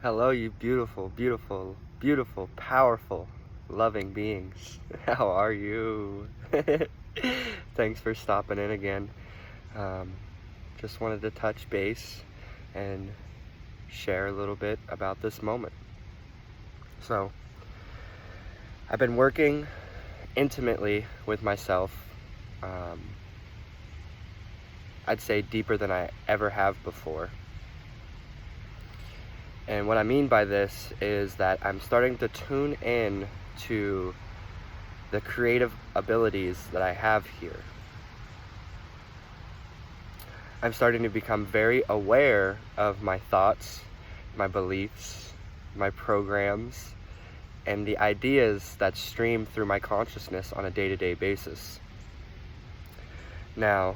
Hello, you beautiful, beautiful, beautiful, powerful, loving beings. How are you? Thanks for stopping in again. Um, just wanted to touch base and share a little bit about this moment. So, I've been working intimately with myself, I'd say deeper than I ever have before. And what I mean by this is that I'm starting to tune in to the creative abilities that I have here. I'm starting to become very aware of my thoughts, my beliefs, my programs, and the ideas that stream through my consciousness on a day-to-day basis. Now,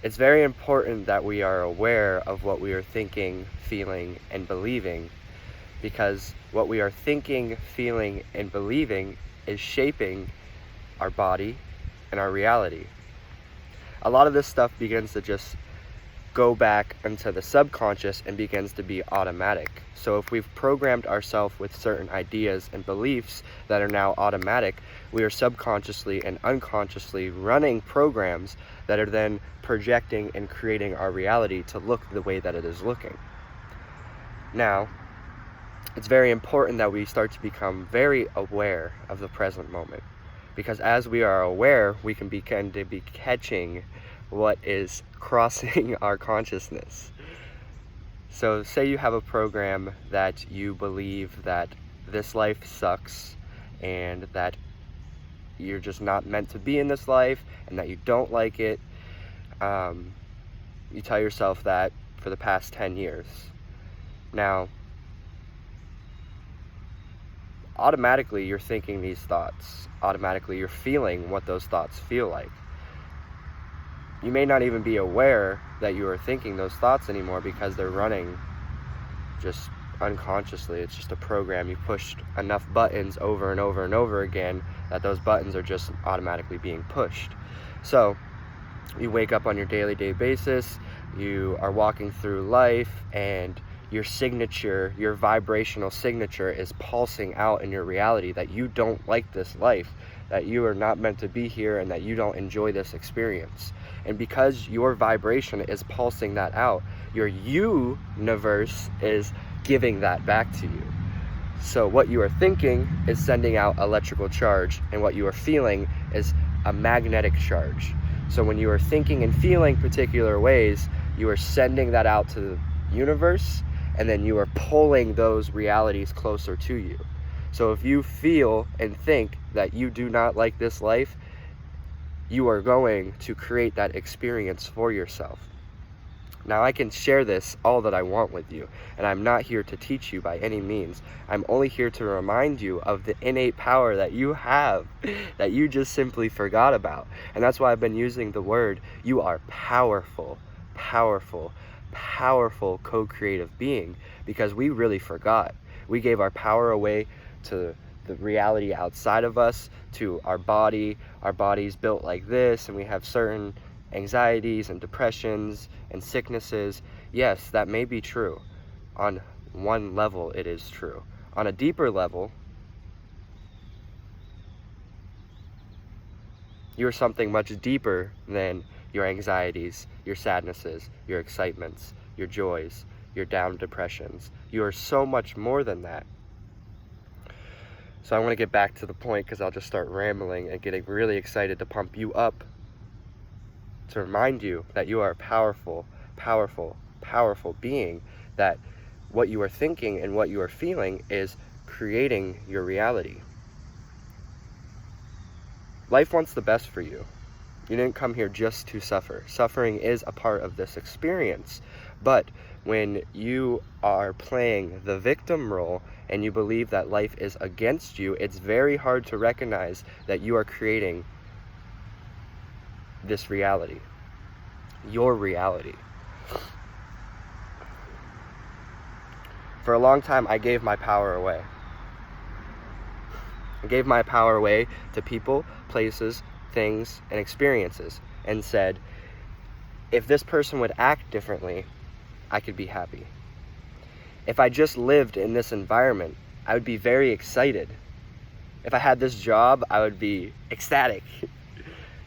it's very important that we are aware of what we are thinking, feeling, and believing, because what we are thinking, feeling, and believing is shaping our body and our reality. A lot of this stuff begins to just go back into the subconscious and begins to be automatic. So if we've programmed ourselves with certain ideas and beliefs that are now automatic, we are subconsciously and unconsciously running programs that are then projecting and creating our reality to look the way that it is looking. Now, it's very important that we start to become very aware of the present moment, because as we are aware, we can begin to be catching what is crossing our consciousness. So say you have a program that you believe that this life sucks and that you're just not meant to be in this life and that you don't like it. You tell yourself that for the past 10 years. Now, automatically you're thinking these thoughts. Automatically you're feeling what those thoughts feel like. You may not even be aware that you are thinking those thoughts anymore because they're running just unconsciously. It's just a program. You pushed enough buttons over and over and over again that those buttons are just automatically being pushed. So you wake up on your daily basis, you are walking through life, and your signature, your vibrational signature is pulsing out in your reality that you don't like this life, that you are not meant to be here, and that you don't enjoy this experience. And because your vibration is pulsing that out, your universe is giving that back to you. So what you are thinking is sending out electrical charge, and what you are feeling is a magnetic charge. So when you are thinking and feeling particular ways, you are sending that out to the universe, and then you are pulling those realities closer to you. So if you feel and think that you do not like this life, you are going to create that experience for yourself. Now, I can share this all that I want with you, and I'm not here to teach you by any means. I'm only here to remind you of the innate power that you have, that you just simply forgot about. And that's why I've been using the word, you are powerful, powerful, powerful co-creative being, because we really forgot. We gave our power away to the reality outside of us, to our body. Our body's built like this, and we have certain anxieties and depressions and sicknesses. Yes, that may be true. On one level, it is true. On a deeper level, you're something much deeper than your anxieties, your sadnesses, your excitements, your joys, your down depressions. You are so much more than that. So I want to get back to the point, because I'll just start rambling and getting really excited to pump you up, to remind you that you are a powerful, powerful, powerful being, that what you are thinking and what you are feeling is creating your reality. Life wants the best for you. You didn't come here just to suffer. Suffering is a part of this experience. But when you are playing the victim role and you believe that life is against you, it's very hard to recognize that you are creating this reality, your reality. For a long time, I gave my power away. I gave my power away to people, places, things, and experiences, and said, if this person would act differently, I could be happy. If I just lived in this environment, I would be very excited. If I had this job, I would be ecstatic.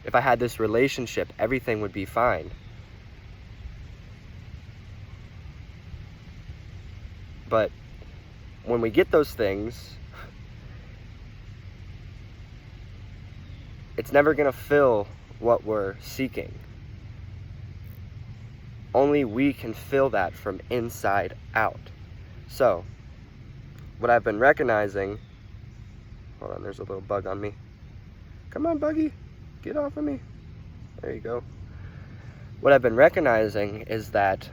If I had this relationship, everything would be fine. But when we get those things, it's never going to fill what we're seeking. Only we can fill that from inside out. So, what I've been recognizing, hold on, there's a little bug on me. Come on, buggy, get off of me. There you go. What I've been recognizing is that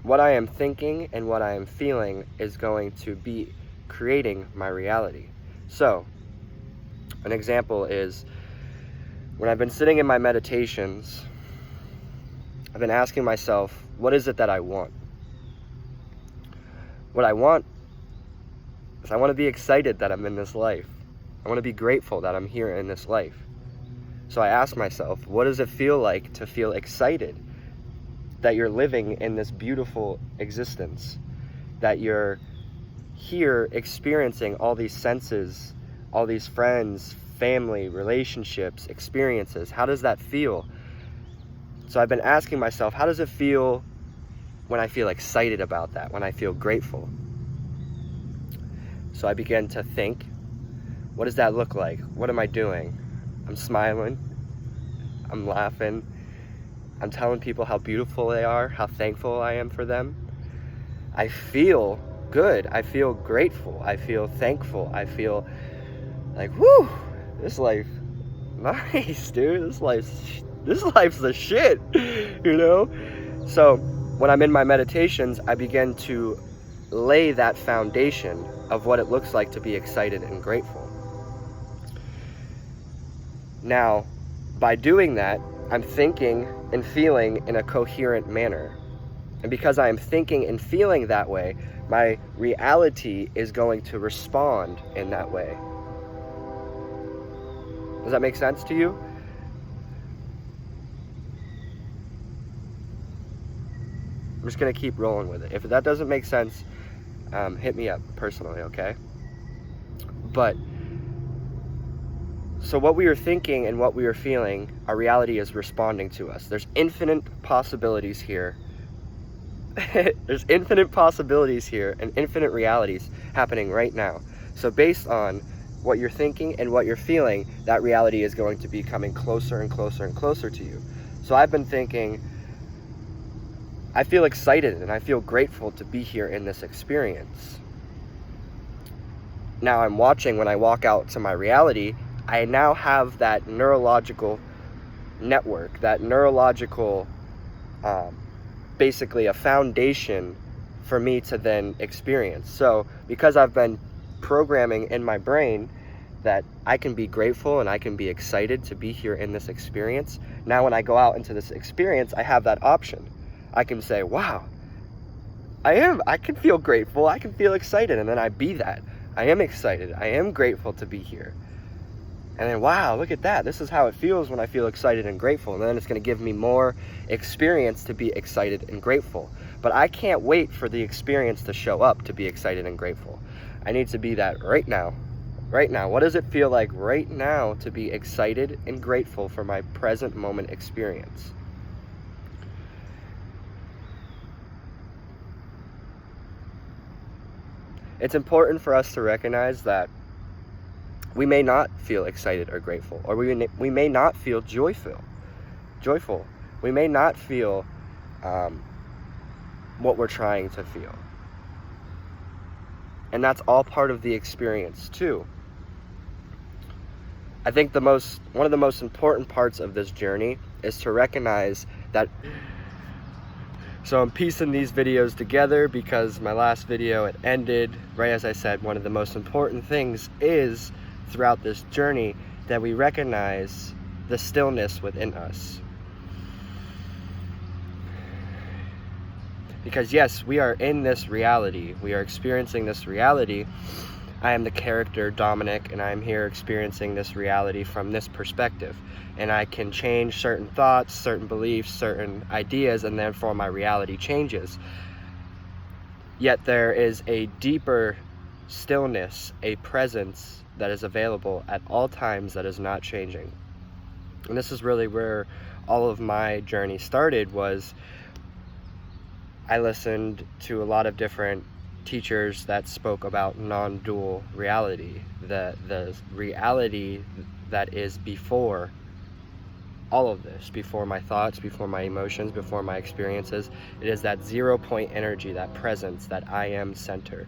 what I am thinking and what I am feeling is going to be creating my reality. So, an example is when I've been sitting in my meditations, I've been asking myself, what is it that I want? What I want is I want to be excited that I'm in this life. I want to be grateful that I'm here in this life. So I ask myself, what does it feel like to feel excited that you're living in this beautiful existence, that you're here experiencing all these senses, all these friends, family, relationships, experiences? How does that feel? So I've been asking myself, how does it feel when I feel excited about that, when I feel grateful? So I began to think, what does that look like? What am I doing? I'm smiling, I'm laughing, I'm telling people how beautiful they are, how thankful I am for them. I feel good, I feel grateful, I feel thankful, I feel like, whoo, this life, nice, dude, this life's the shit, you know? So when I'm in my meditations, I begin to lay that foundation of what it looks like to be excited and grateful. Now, by doing that, I'm thinking and feeling in a coherent manner. And because I am thinking and feeling that way, my reality is going to respond in that way. Does that make sense to you? I'm just going to keep rolling with it. If that doesn't make sense, hit me up personally, okay? But, so what we are thinking and what we are feeling, our reality is responding to us. There's infinite possibilities here. There's infinite possibilities here and infinite realities happening right now. So based on what you're thinking and what you're feeling, that reality is going to be coming closer and closer and closer to you. So I've been thinking, I feel excited and I feel grateful to be here in this experience. Now I'm watching, when I walk out to my reality, I now have that neurological network, that neurological, basically a foundation for me to then experience. So because I've been programming in my brain that I can be grateful and I can be excited to be here in this experience, now when I go out into this experience, I have that option. I can say, wow, I can feel grateful, I can feel excited, and then I be that. I am excited, I am grateful to be here. And then, wow, look at that. This is how it feels when I feel excited and grateful. And then it's going to give me more experience to be excited and grateful. But I can't wait for the experience to show up to be excited and grateful. I need to be that right now. Right now. What does it feel like right now to be excited and grateful for my present moment experience? It's important for us to recognize that we may not feel excited or grateful, or we may not feel joyful. We may not feel what we're trying to feel. And that's all part of the experience too. I think one of the most important parts of this journey is to recognize that. So I'm piecing these videos together because my last video, it ended right as I said. One of the most important things is throughout this journey that we recognize the stillness within us. Because yes, we are in this reality. We are experiencing this reality. I am the character Dominic, and I am here experiencing this reality from this perspective. and I can change certain thoughts, certain beliefs, certain ideas, and therefore my reality changes. Yet there is a deeper stillness, a presence that is available at all times that is not changing. And this is really where all of my journey started. Was I listened to a lot of different teachers that spoke about non-dual reality, the reality that is before all of this, before my thoughts, before my emotions, before my experiences. It is that 0 point energy, that presence, that I am center.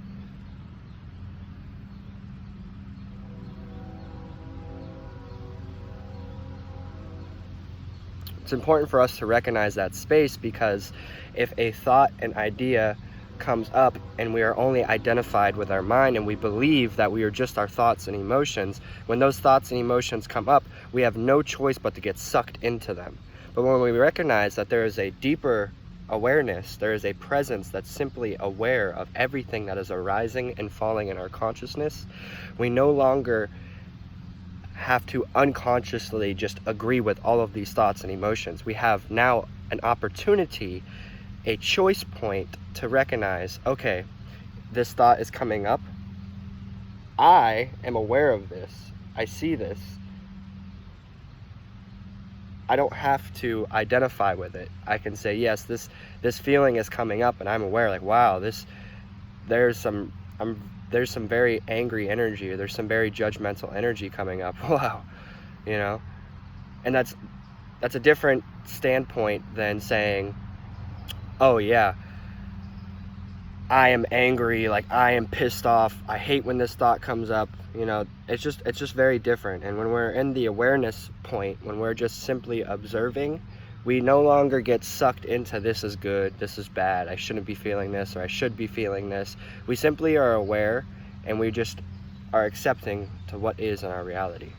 It's important for us to recognize that space, because if a thought, an idea comes up and we are only identified with our mind and we believe that we are just our thoughts and emotions, when those thoughts and emotions come up, we have no choice but to get sucked into them. But when we recognize that there is a deeper awareness, there is a presence that's simply aware of everything that is arising and falling in our consciousness, we no longer have to unconsciously just agree with all of these thoughts and emotions. We have now an opportunity, a choice point to recognize, okay, this thought is coming up. I am aware of this. I see this. I don't have to identify with it. I can say, yes, this feeling is coming up, and I'm aware, like, wow, there's some very angry energy, or there's some very judgmental energy coming up. Wow, and that's a different standpoint than saying, oh yeah, I am angry, like I am pissed off, I hate when this thought comes up. It's just very different. And when we're in the awareness point, when we're just simply observing, we no longer get sucked into this is good, this is bad, I shouldn't be feeling this, or I should be feeling this. We simply are aware, and we just are accepting to what is in our reality.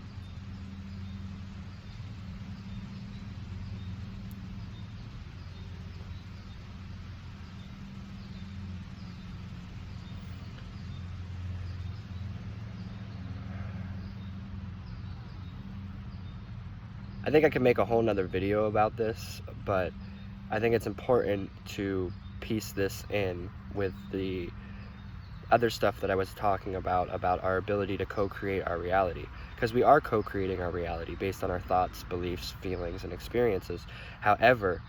I think I could make a whole nother video about this, but I think it's important to piece this in with the other stuff that I was talking about our ability to co-create our reality. Because we are co-creating our reality based on our thoughts, beliefs, feelings, and experiences. However,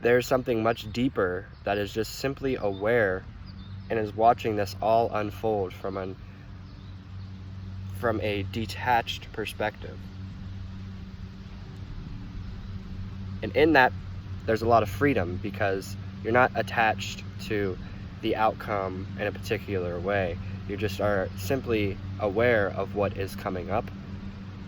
there's something much deeper that is just simply aware and is watching this all unfold from a detached perspective. And in that, there's a lot of freedom, because you're not attached to the outcome in a particular way. You just are simply aware of what is coming up.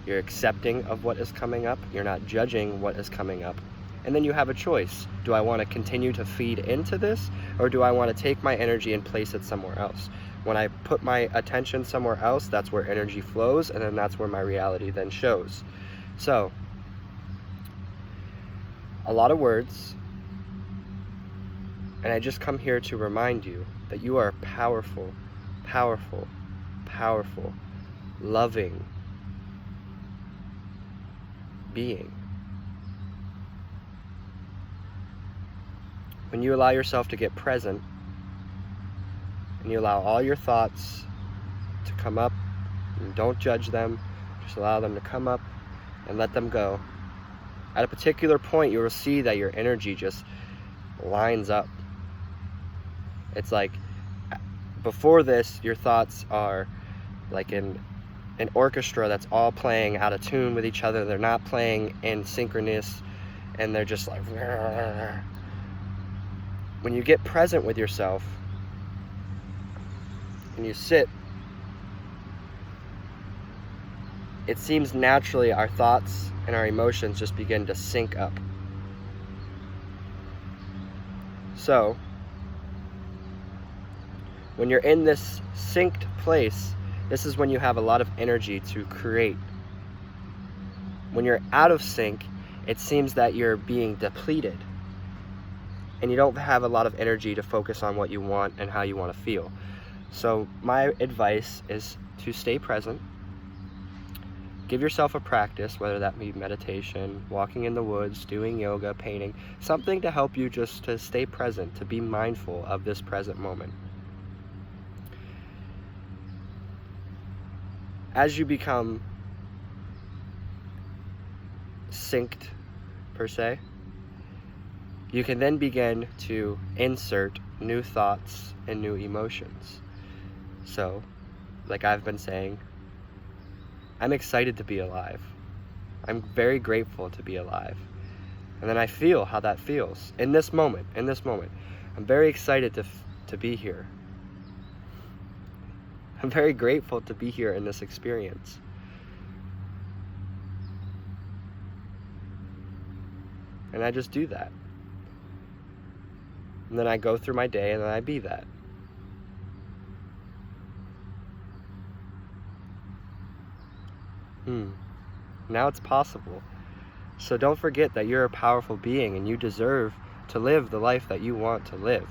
You're accepting of what is coming up. You're not judging what is coming up. And then you have a choice. Do I want to continue to feed into this, or do I want to take my energy and place it somewhere else? When I put my attention somewhere else, that's where energy flows, and then that's where my reality then shows. So, a lot of words, and I just come here to remind you that you are a powerful, powerful, powerful, loving being. When you allow yourself to get present, and you allow all your thoughts to come up, and don't judge them, just allow them to come up and let them go. At a particular point, you will see that your energy just lines up. It's like, before this, your thoughts are like an orchestra that's all playing out of tune with each other. They're not playing in synchronous, and they're just like, when you get present with yourself and you sit, it seems naturally our thoughts and our emotions just begin to sync up. So, when you're in this synced place, this is when you have a lot of energy to create. When you're out of sync, it seems that you're being depleted, and you don't have a lot of energy to focus on what you want and how you want to feel. So my advice is to stay present. Give yourself a practice, whether that be meditation, walking in the woods, doing yoga, painting, something to help you just to stay present, to be mindful of this present moment. As you become synced, per se, you can then begin to insert new thoughts and new emotions. So, like I've been saying, I'm excited to be alive. I'm very grateful to be alive. And then I feel how that feels in this moment. I'm very excited to be here. I'm very grateful to be here in this experience. And I just do that. And then I go through my day and then I be that. Now it's possible. So don't forget that you're a powerful being and you deserve to live the life that you want to live.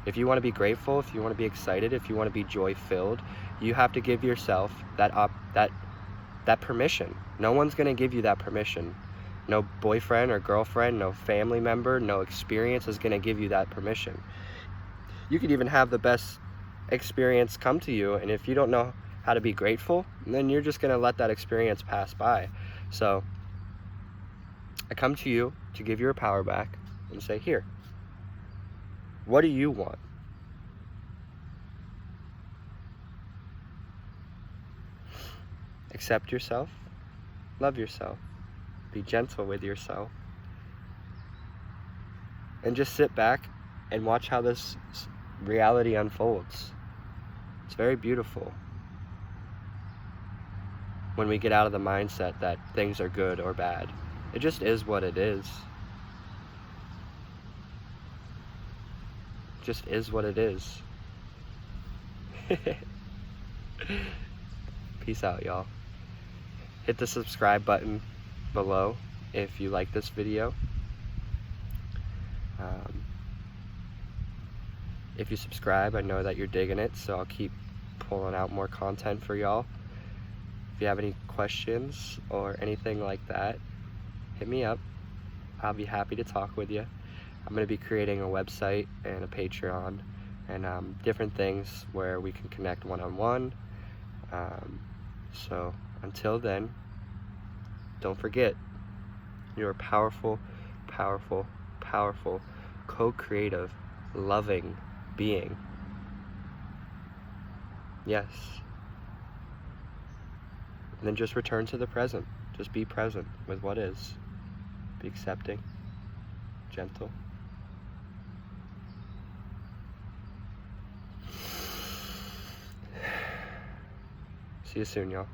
If you want to be grateful, if you want to be excited, if you want to be joy-filled, you have to give yourself that permission. No one's going to give you that permission. No boyfriend or girlfriend, no family member, no experience is going to give you that permission. You could even have the best experience come to you, and if you don't know how to be grateful, then you're just going to let that experience pass by. So I come to you to give your power back and say, here, what do you want? Accept yourself, love yourself, be gentle with yourself, and just sit back and watch how this reality unfolds. It's very beautiful when we get out of the mindset that things are good or bad. It just is what it is. It just is what it is. Peace out, y'all. Hit the subscribe button below if you like this video. If you subscribe, I know that you're digging it, so I'll keep pulling out more content for y'all. If you have any questions or anything like that, hit me up. I'll be happy to talk with you. I'm going to be creating a website and a Patreon and different things where we can connect one-on-one. So until then, don't forget, you're a powerful, powerful, powerful, co-creative, loving being. Yes. And then just return to the present. Just be present with what is. Be accepting, gentle. See you soon, y'all.